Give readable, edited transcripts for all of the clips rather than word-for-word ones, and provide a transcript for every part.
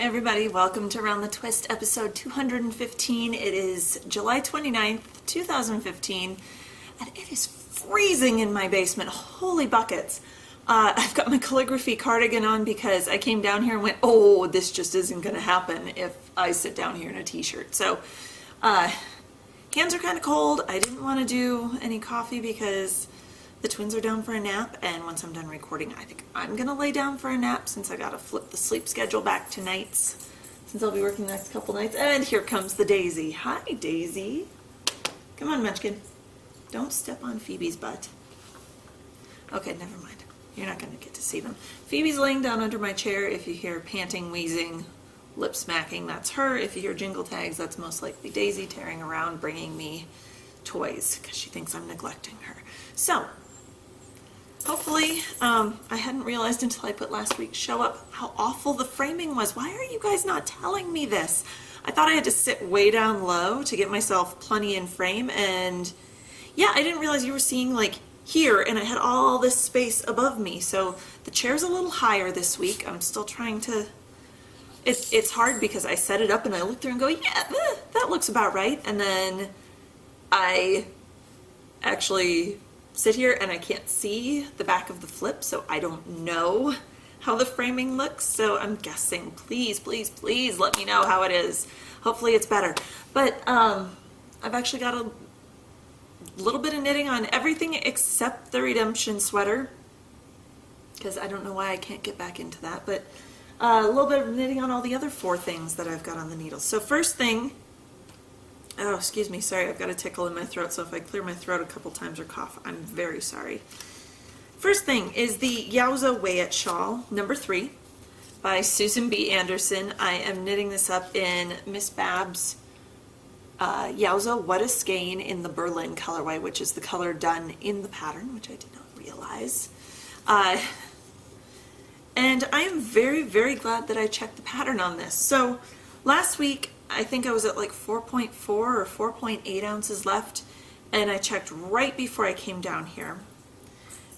Hey everybody, welcome to Around the Twist episode 215. It is July 29th, 2015, and it is freezing in my basement. Holy buckets. I've got my calligraphy cardigan on because I came down here and went, oh, this just isn't going to happen if I sit down here in a t-shirt. So, hands are kind of cold. I didn't want to do any coffee because the twins are down for a nap, and once I'm done recording, I think I'm gonna lay down for a nap since I gotta flip the sleep schedule back to nights, since I'll be working the next couple nights. And here comes the Daisy. Hi, Daisy. Come on, Munchkin. Don't step on Phoebe's butt. Okay, never mind. You're not gonna get to see them. Phoebe's laying down under my chair. If you hear panting, wheezing, lip smacking, that's her. If you hear jingle tags, that's most likely Daisy tearing around bringing me toys because she thinks I'm neglecting her. So, hopefully, I hadn't realized until I put last week's show up how awful the framing was. Why are you guys not telling me this? I thought I had to sit way down low to get myself plenty in frame, and yeah, I didn't realize you were seeing like here, and I had all this space above me. So the chair's a little higher this week. I'm still trying to, it's hard because I set it up and I look through and go, yeah, that looks about right. And then I actually sit here and I can't see the back of the flip, so I don't know how the framing looks. So I'm guessing, please, please, please let me know how it is. Hopefully it's better. But I've actually got a little bit of knitting on everything except the redemption sweater, because I don't know why I can't get back into that, but a little bit of knitting on all the other 4 things that I've got on the needles. So first thing, oh, excuse me, sorry, I've got a tickle in my throat, so if I clear my throat a couple times or cough, I'm very sorry. First thing is the Yowza Weigh It Shawl, number 3, by Susan B. Anderson. I am knitting this up in Miss Bab's Yowza What a Skein in the Berlin colorway, which is the color done in the pattern, which I did not realize. And I am very, very glad that I checked the pattern on this. So last week, I think I was at like 4.4 or 4.8 ounces left, and I checked right before I came down here,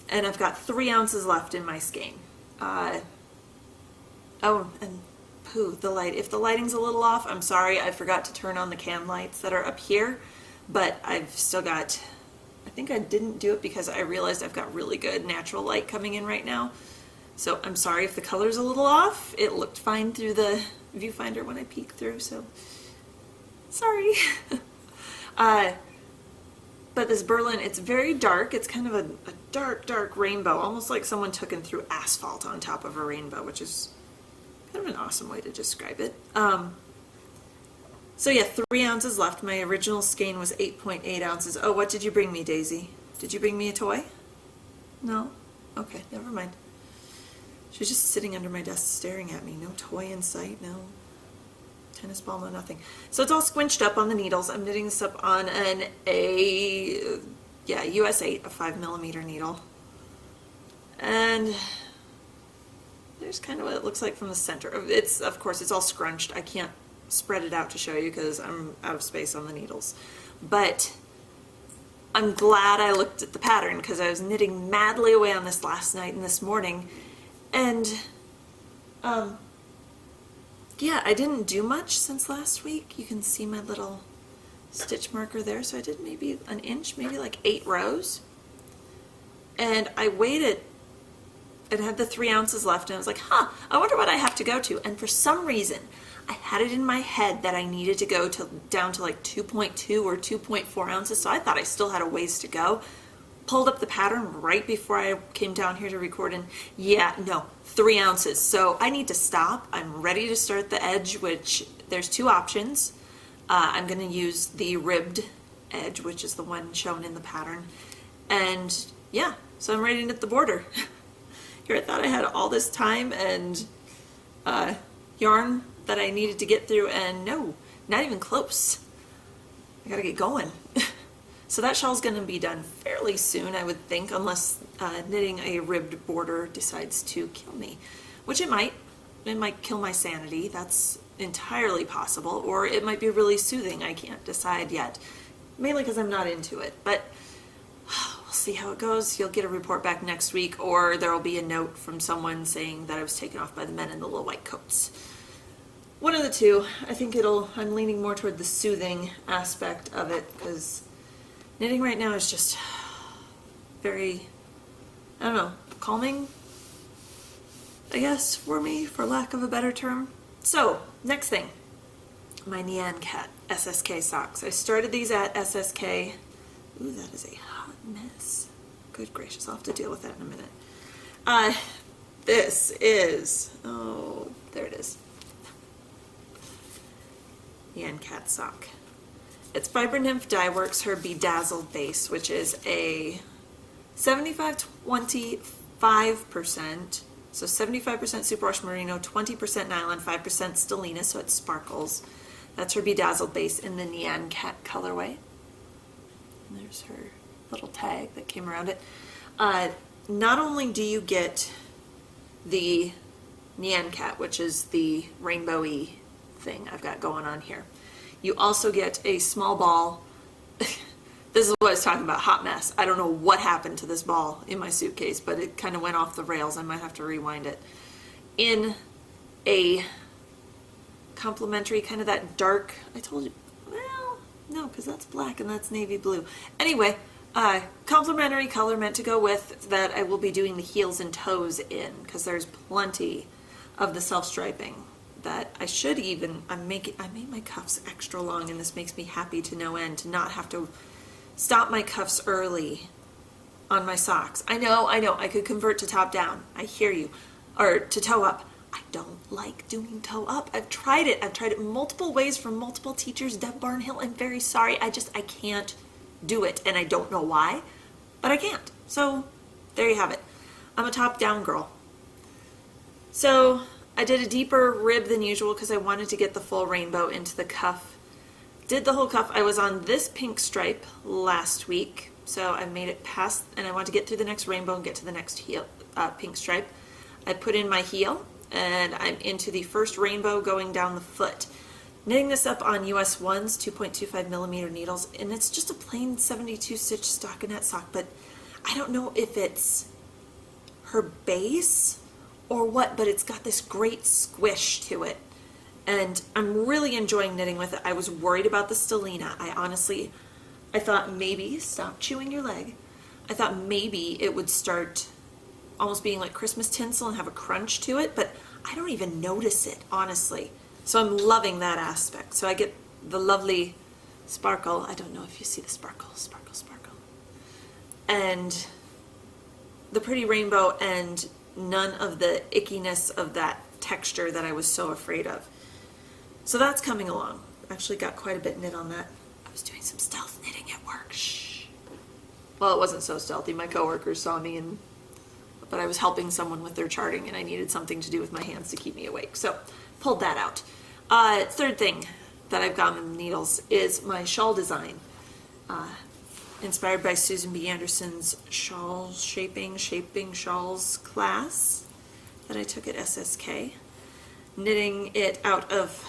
and I've got 3 ounces left in my skein. Oh, and pooh, the light. If the lighting's a little off, I'm sorry. I forgot to turn on the can lights that are up here, but I've still got, I think I didn't do it because I realized I've got really good natural light coming in right now. So I'm sorry if the color's a little off. It looked fine through the viewfinder when I peeked through, so sorry. But this Berlin, it's very dark. It's kind of a dark, dark rainbow, almost like someone took and threw asphalt on top of a rainbow, which is kind of an awesome way to describe it. So yeah, 3 ounces left. My original skein was 8.8 ounces. Oh, what did you bring me, Daisy? Did you bring me a toy? No? Okay, never mind. She's just sitting under my desk staring at me. No toy in sight, no tennis ball, no nothing. So it's all squinched up on the needles. I'm knitting this up on an US 8, a 5mm needle. And there's kind of what it looks like from the center. It's, of course, it's all scrunched. I can't spread it out to show you because I'm out of space on the needles. But I'm glad I looked at the pattern because I was knitting madly away on this last night and this morning. And, yeah, I didn't do much since last week. You can see my little stitch marker there. So I did maybe an inch, maybe like 8 rows. And I weighed it. It had the 3 ounces left, and I was like, huh, I wonder what I have to go to. And for some reason, I had it in my head that I needed to go down to like 2.2 or 2.4 ounces. So I thought I still had a ways to go. Pulled up the pattern right before I came down here to record, and yeah, no, 3 ounces. So I need to stop. I'm ready to start the edge, which there's 2 options. I'm going to use the ribbed edge, which is the one shown in the pattern. And yeah, so I'm ready to knit the border. Here I thought I had all this time and yarn that I needed to get through, and no, not even close. I gotta get going. So that shawl's going to be done fairly soon, I would think, unless knitting a ribbed border decides to kill me, which it might. It might kill my sanity. That's entirely possible, or it might be really soothing. I can't decide yet, mainly because I'm not into it. But we'll see how it goes. You'll get a report back next week, or there will be a note from someone saying that I was taken off by the men in the little white coats. One of the two. I think I'm leaning more toward the soothing aspect of it, because knitting right now is just very, I don't know, calming, I guess, for me, for lack of a better term. So, next thing, my Nyan Cat SSK socks. I started these at SSK. Ooh, that is a hot mess. Good gracious, I'll have to deal with that in a minute. This is, oh, there it is. Nyan Cat sock. It's Fiber Nymph Dye Works, her Bedazzled base, which is a 75-25%. So 75% superwash merino, 20% nylon, 5% stellina, so it sparkles. That's her Bedazzled base in the Nyan Cat colorway. And there's her little tag that came around it. Not only do you get the Nyan Cat, which is the rainbowy thing I've got going on here, you also get a small ball. This is what I was talking about, hot mess. I don't know what happened to this ball in my suitcase, but it kind of went off the rails. I might have to rewind it. In a complementary, kind of that dark, I told you, well, no, because that's black and that's navy blue. Anyway, complementary color meant to go with that I will be doing the heels and toes in, because there's plenty of the self-striping that I should even, I made my cuffs extra long, and this makes me happy to no end to not have to stop my cuffs early on my socks. I know, I could convert to top down. I hear you. Or to toe up. I don't like doing toe up. I've tried it. I've tried it multiple ways from multiple teachers. Deb Barnhill, I'm very sorry. I can't do it, and I don't know why, but I can't. So there you have it. I'm a top down girl. So I did a deeper rib than usual because I wanted to get the full rainbow into the cuff. Did the whole cuff. I was on this pink stripe last week, so I made it past, and I want to get through the next rainbow and get to the next heel, pink stripe. I put in my heel, and I'm into the first rainbow going down the foot. Knitting this up on US 1s, 2.25 millimeter needles, and it's just a plain 72 stitch stockinette sock, but I don't know if it's her base or what, but it's got this great squish to it. And I'm really enjoying knitting with it. I was worried about the stellina. I thought maybe, stop chewing your leg. I thought maybe it would start almost being like Christmas tinsel and have a crunch to it, but I don't even notice it, honestly. So I'm loving that aspect. So I get the lovely sparkle. I don't know if you see the sparkle, sparkle, sparkle. And the pretty rainbow, and none of the ickiness of that texture that I was so afraid of. So that's coming along. Actually got quite a bit knit on that. I was doing some stealth knitting at work. Shh. Well, it wasn't so stealthy. My coworkers saw me, but I was helping someone with their charting, and I needed something to do with my hands to keep me awake. So pulled that out. Third thing that I've got in needles is my shawl design. Inspired by Susan B. Anderson's shawl shaping shawls class that I took at SSK. Knitting it out of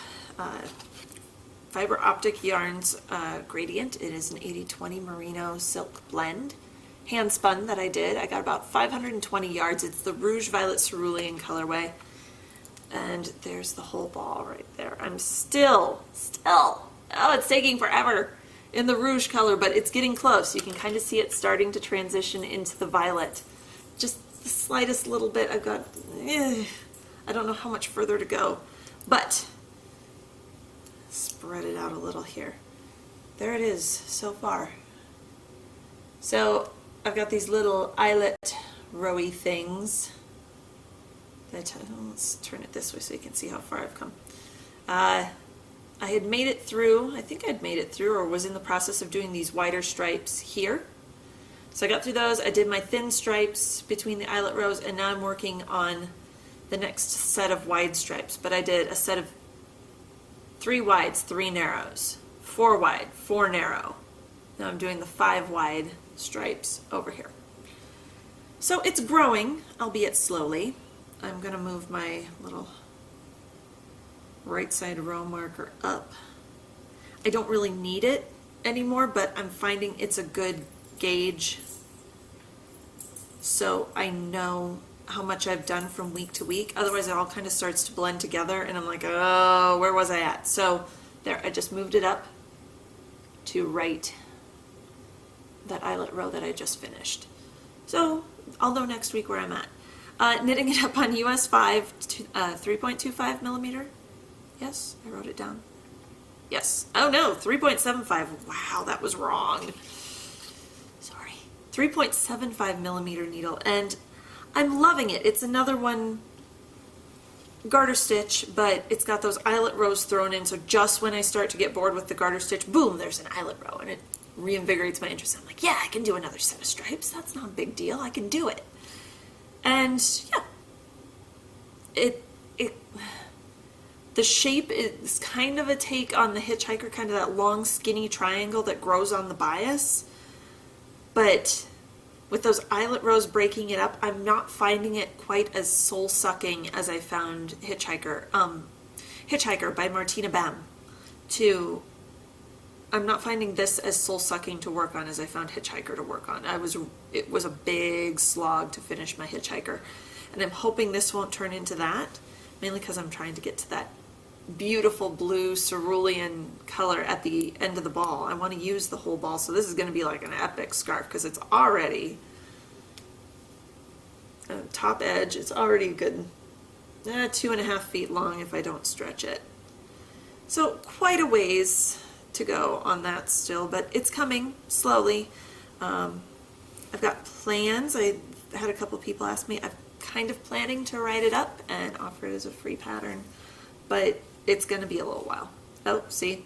Fiber Optic Yarns Gradient. It is an 80-20 merino silk blend. Hand spun that I did. I got about 520 yards. It's the Rouge Violet Cerulean colorway. And there's the whole ball right there. I'm still, oh, it's taking forever in the rouge color, but it's getting close. You can kind of see it starting to transition into the violet. Just the slightest little bit. I've got, I don't know how much further to go, but spread it out a little here. There it is so far. So I've got these little eyelet rowy things. Let's turn it this way so you can see how far I've come. I had made it through, I think I'd made it through or was in the process of doing these wider stripes here. So I got through those, I did my thin stripes between the eyelet rows, and now I'm working on the next set of wide stripes. But I did a set of 3 wides, 3 narrows, 4 wide, 4 narrow. Now I'm doing the 5 wide stripes over here. So it's growing, albeit slowly. I'm going to move my little right side row marker up. I don't really need it anymore, but I'm finding it's a good gauge so I know how much I've done from week to week. Otherwise, it all kind of starts to blend together, and I'm like, oh, where was I at? So there, I just moved it up to right that eyelet row that I just finished. So I'll know next week where I'm at. Knitting it up on US 5 to 3.25 millimeter. Yes, I wrote it down. Yes. Oh no, 3.75. Wow, that was wrong. Sorry. 3.75 millimeter needle, and I'm loving it. It's another one, garter stitch, but it's got those eyelet rows thrown in, so just when I start to get bored with the garter stitch, boom, there's an eyelet row, and it reinvigorates my interest. I'm like, yeah, I can do another set of stripes. That's not a big deal. I can do it. And yeah, the shape is kind of a take on the Hitchhiker, kind of that long skinny triangle that grows on the bias, but with those eyelet rows breaking it up, I'm not finding it quite as soul-sucking as I found Hitchhiker. Hitchhiker by Martina Bam. I'm not finding this as soul-sucking to work on as I found Hitchhiker to work on. It was a big slog to finish my Hitchhiker, and I'm hoping this won't turn into that, mainly because I'm trying to get to that beautiful blue cerulean color at the end of the ball. I want to use the whole ball, so this is going to be like an epic scarf because it's already top edge. It's already a good 2.5 feet long if I don't stretch it. So quite a ways to go on that still, but it's coming slowly. I've got plans. I had a couple people ask me. I'm kind of planning to write it up and offer it as a free pattern, but it's going to be a little while. Oh, see?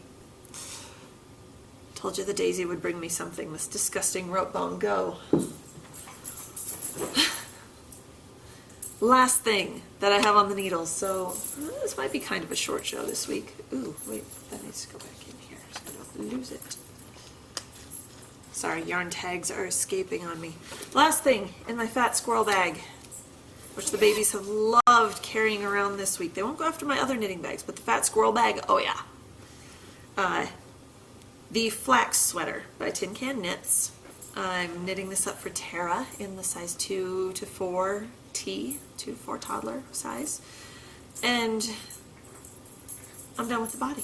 Told you the daisy would bring me something. This disgusting rope bone. Go. Last thing that I have on the needles. So this might be kind of a short show this week. Ooh, wait. That needs to go back in here so I don't lose it. Sorry, yarn tags are escaping on me. Last thing in my fat squirrel bag, which the babies have loved carrying around this week. They won't go after my other knitting bags, but the fat squirrel bag, oh yeah. The Flax sweater by Tin Can Knits. I'm knitting this up for Tara in the size 2 to 4 T, 2 to 4 toddler size. And I'm done with the body.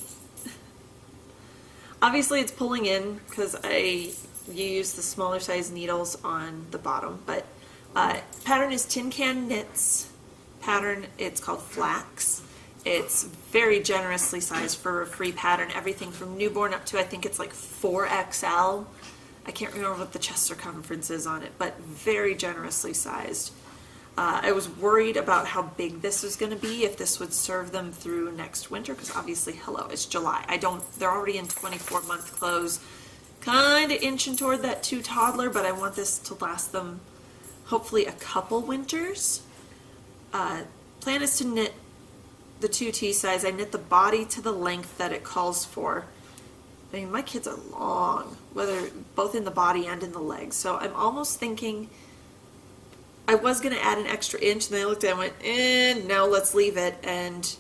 Obviously it's pulling in because you use the smaller size needles on the bottom, but pattern is Tin Can Knits pattern. It's called Flax. It's very generously sized for a free pattern. Everything from newborn up to, I think it's like 4XL. I can't remember what the chest circumference is on it, but very generously sized. I was worried about how big this was going to be, if this would serve them through next winter, because obviously, hello, it's July. They're already in 24-month clothes, kind of inching toward that 2 toddler, but I want this to last them hopefully a couple winters. Plan is to knit the 2T size. I knit the body to the length that it calls for. I mean, my kids are long, whether both in the body and in the legs, so I'm almost thinking I was going to add an extra inch, and then I looked at it and went, no, let's leave it. And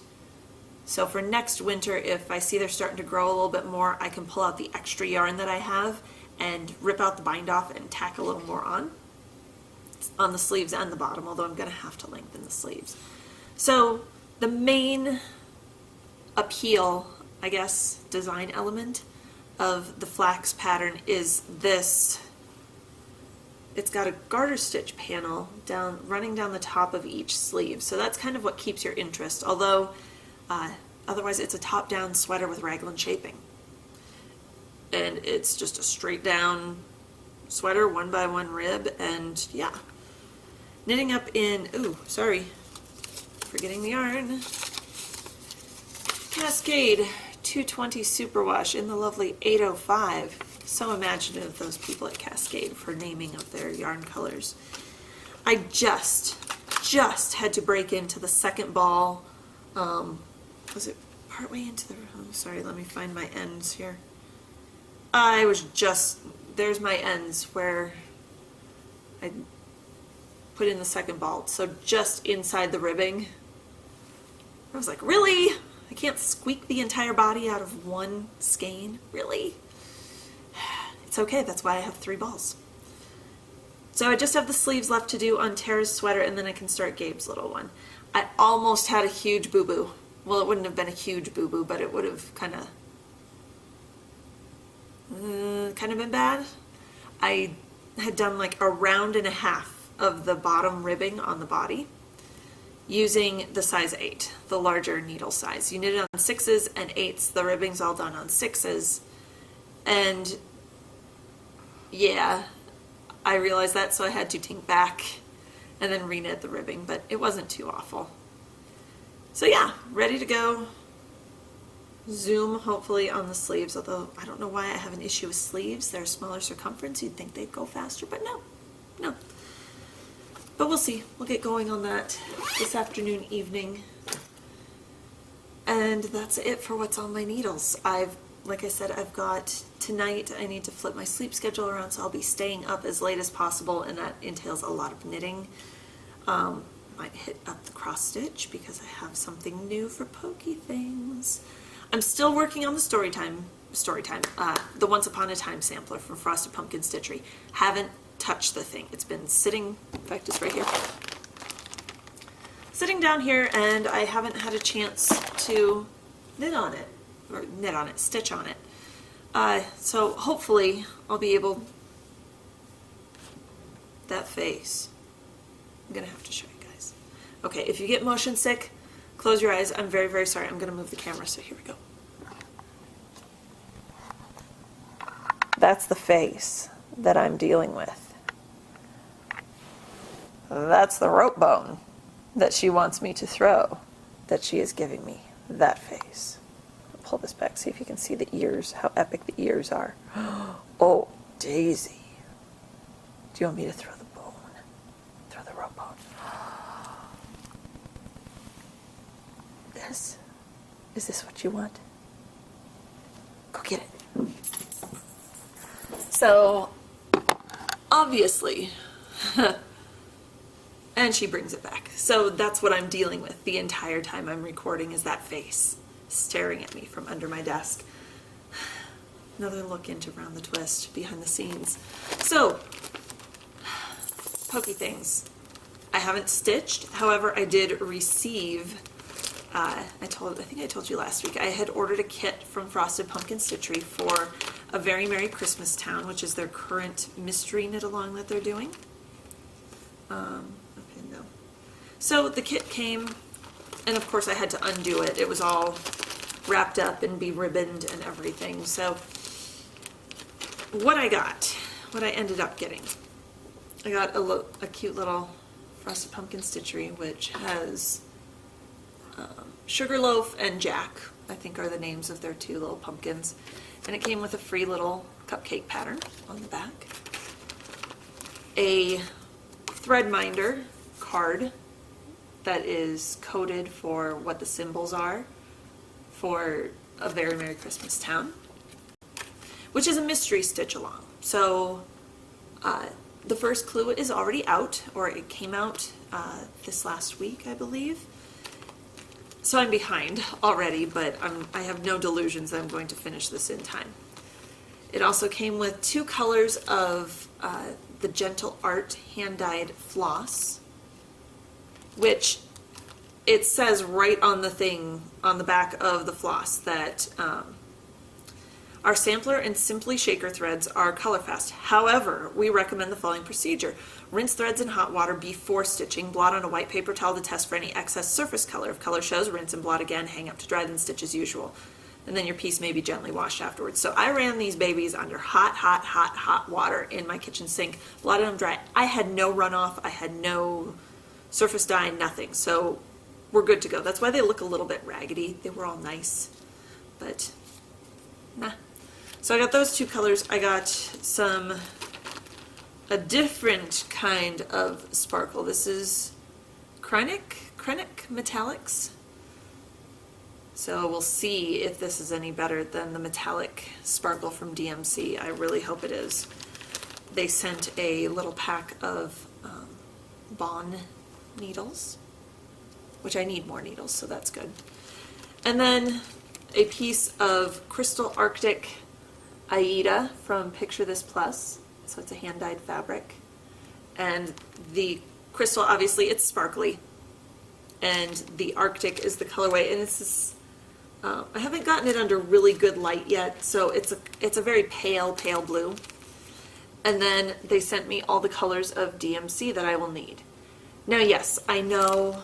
so for next winter, if I see they're starting to grow a little bit more, I can pull out the extra yarn that I have and rip out the bind off and tack a little more on the sleeves and the bottom, although I'm going to have to lengthen the sleeves. So the main appeal, I guess, design element of the Flax pattern is this. It's got a garter stitch panel running down the top of each sleeve, so that's kind of what keeps your interest, although otherwise it's a top-down sweater with raglan shaping, and it's just a straight down sweater, 1x1 rib, and yeah, knitting up in, ooh, sorry, forgetting the yarn, Cascade 220 superwash in the lovely 805. So imaginative, those people at Cascade, for naming of their yarn colors. I just had to break into the second ball. Was it partway into the, oh, sorry, let me find my ends here. I was just, there's my ends where I put in the second ball. So just inside the ribbing. I was like, really? I can't squeak the entire body out of one skein? Really? It's okay, that's why I have 3 balls. So I just have the sleeves left to do on Tara's sweater, and then I can start Gabe's little one. I almost had a huge boo-boo. Well, it wouldn't have been a huge boo-boo, but it would have kind of been bad. I had done like a round and a half of the bottom ribbing on the body using the size 8, the larger needle size. You knit it on 6s and 8s. The ribbing's all done on 6s. And yeah, I realized that, so I had to tink back and then reknit the ribbing, but it wasn't too awful. So yeah, ready to go. Zoom hopefully on the sleeves, although I don't know why I have an issue with sleeves. They're a smaller circumference. You'd think they'd go faster, but no. But we'll see. We'll get going on that this afternoon, evening. And that's it for what's on my needles. Like I said, I've got tonight, I need to flip my sleep schedule around, so I'll be staying up as late as possible, and that entails a lot of knitting. Might hit up the cross stitch because I have something new for Pokey Things. I'm still working on the the Once Upon a Time sampler from Frosted Pumpkin Stitchery. Haven't touched the thing. It's been sitting, in fact it's right here, sitting down here, and I haven't had a chance to stitch on it. So hopefully I'll be able, that face, I'm gonna have to show you guys. Okay, if you get motion sick, close your eyes. I'm very, very sorry. I'm gonna move the camera, so here we go. That's the face that I'm dealing with. That's the rope bone that she wants me to throw, that she is giving me. That face. I'll pull this back, see if you can see the ears, how epic the ears are. Oh, Daisy. Do you want me to throw the bone? Throw the rope bone. Is this what you want? Go get it. So, obviously, and she brings it back. So that's what I'm dealing with the entire time I'm recording, is that face staring at me from under my desk. Another look into Round the Twist, behind the scenes. So, Pokey Things. I haven't stitched, however, I did receive, I think I told you last week, I had ordered a kit from Frosted Pumpkin Stitchery for A Very Merry Christmas Town, which is their current mystery knit-along that they're doing. Okay, no. So the kit came, and of course I had to undo it. It was all wrapped up and be-ribboned and everything. So what I ended up getting, I got a cute little Frosted Pumpkin Stitchery, which has Sugarloaf and Jack, I think are the names of their two little pumpkins. And it came with a free little cupcake pattern on the back. A thread minder card that is coded for what the symbols are for A Very Merry Christmas Town, which is a mystery stitch along. So the first clue is already out, or it came out this last week, I believe. So I'm behind already, but I have no delusions that I'm going to finish this in time. It also came with 2 colors of the Gentle Art hand-dyed floss, which it says right on the thing, on the back of the floss, that our sampler and Simply Shaker threads are color fast. However, we recommend the following procedure. Rinse threads in hot water before stitching. Blot on a white paper towel to test for any excess surface color. If color shows, rinse and blot again. Hang up to dry, then stitch as usual. And then your piece may be gently washed afterwards. So I ran these babies under hot water in my kitchen sink, blotted them dry. I had no runoff. I had no surface dye, nothing. So we're good to go. That's why they look a little bit raggedy. They were all nice, but nah. So I got those 2 colors. I got a different kind of sparkle. This is Krennic Metallics. So we'll see if this is any better than the metallic sparkle from DMC. I really hope it is. They sent a little pack of Bon needles, which I need more needles, so that's good. And then a piece of Crystal Arctic Aida from Picture This Plus. So it's a hand-dyed fabric. And the crystal, obviously, it's sparkly. And the Arctic is the colorway, and it's this, I haven't gotten it under really good light yet, so it's a very pale blue. And then they sent me all the colors of DMC that I will need. Now, yes, I know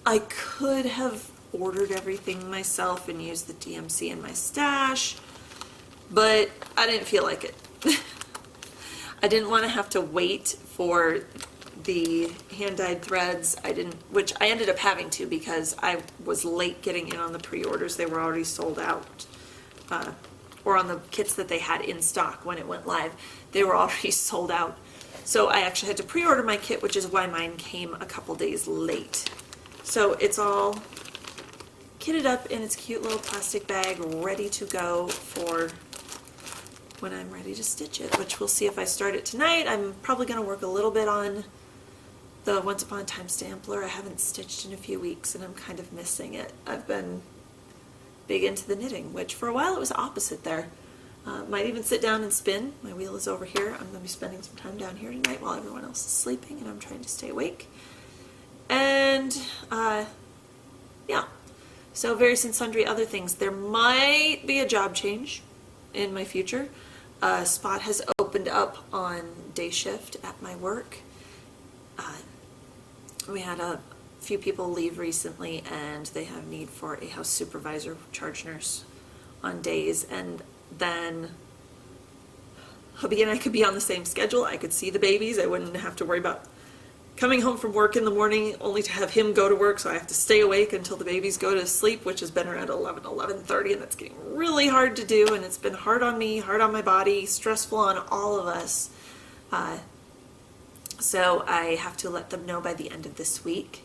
I could have ordered everything myself and used the DMC in my stash, but I didn't feel like it. I didn't want to have to wait for the hand-dyed threads. Which I ended up having to because I was late getting in on the pre-orders. They were already sold out. Or on the kits that they had in stock when it went live, they were already sold out. So I actually had to pre-order my kit, which is why mine came a couple days late. So it's all kitted up in its cute little plastic bag, ready to go for when I'm ready to stitch it, which we'll see if I start it tonight. I'm probably going to work a little bit on the Once Upon a Time Stampler. I haven't stitched in a few weeks and I'm kind of missing it. I've been big into the knitting, which for a while it was opposite there. Might even sit down and spin. My wheel is over here. I'm going to be spending some time down here tonight while everyone else is sleeping and I'm trying to stay awake. And yeah, so various and sundry other things. There might be a job change in my future. A spot has opened up on day shift at my work. We had a few people leave recently and they have need for a house supervisor, charge nurse on days, and then hubby and I could be on the same schedule. I could see the babies. I wouldn't have to worry about coming home from work in the morning only to have him go to work, so I have to stay awake until the babies go to sleep, which has been around 11:30, and that's getting really hard to do, and it's been hard on me, hard on my body, stressful on all of us. So I have to let them know by the end of this week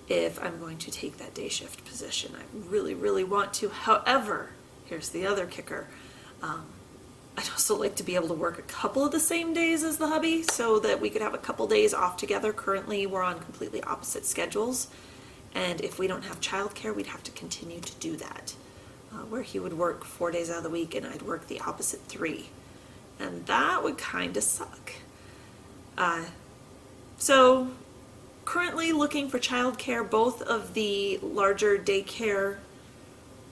if I'm going to take that day shift position. I really, really want to. However, here's the other kicker. I'd also like to be able to work a couple of the same days as the hubby so that we could have a couple days off together. Currently, we're on completely opposite schedules. And if we don't have childcare, we'd have to continue to do that. Where he would work 4 days out of the week and I'd work the opposite 3. And that would kind of suck. So currently looking for childcare. Both of the larger daycare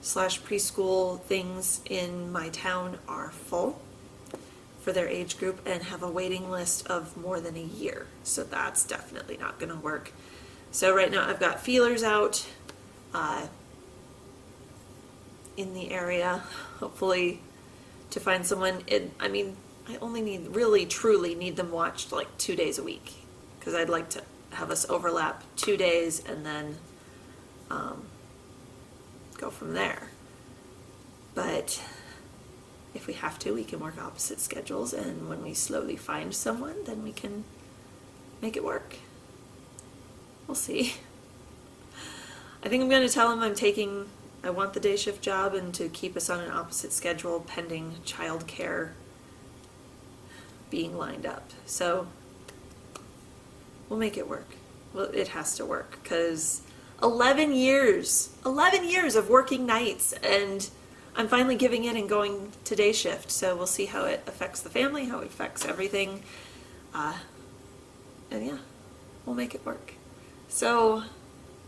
/ preschool things in my town are full for their age group and have a waiting list of more than a year. So that's definitely not going to work. So right now I've got feelers out in the area, hopefully to find someone. I mean, I only truly need them watched like 2 days a week because I'd like to have us overlap 2 days and then go from there. But if we have to, we can work opposite schedules, and when we slowly find someone, then we can make it work. We'll see. I think I'm going to tell him I want the day shift job and to keep us on an opposite schedule pending childcare being lined up. So we'll make it work. Well, it has to work because 11 years of working nights, and I'm finally giving in and going to day shift. So we'll see how it affects the family, how it affects everything. And yeah, we'll make it work. So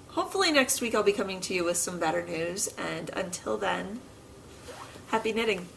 hopefully next week I'll be coming to you with some better news. And until then, happy knitting.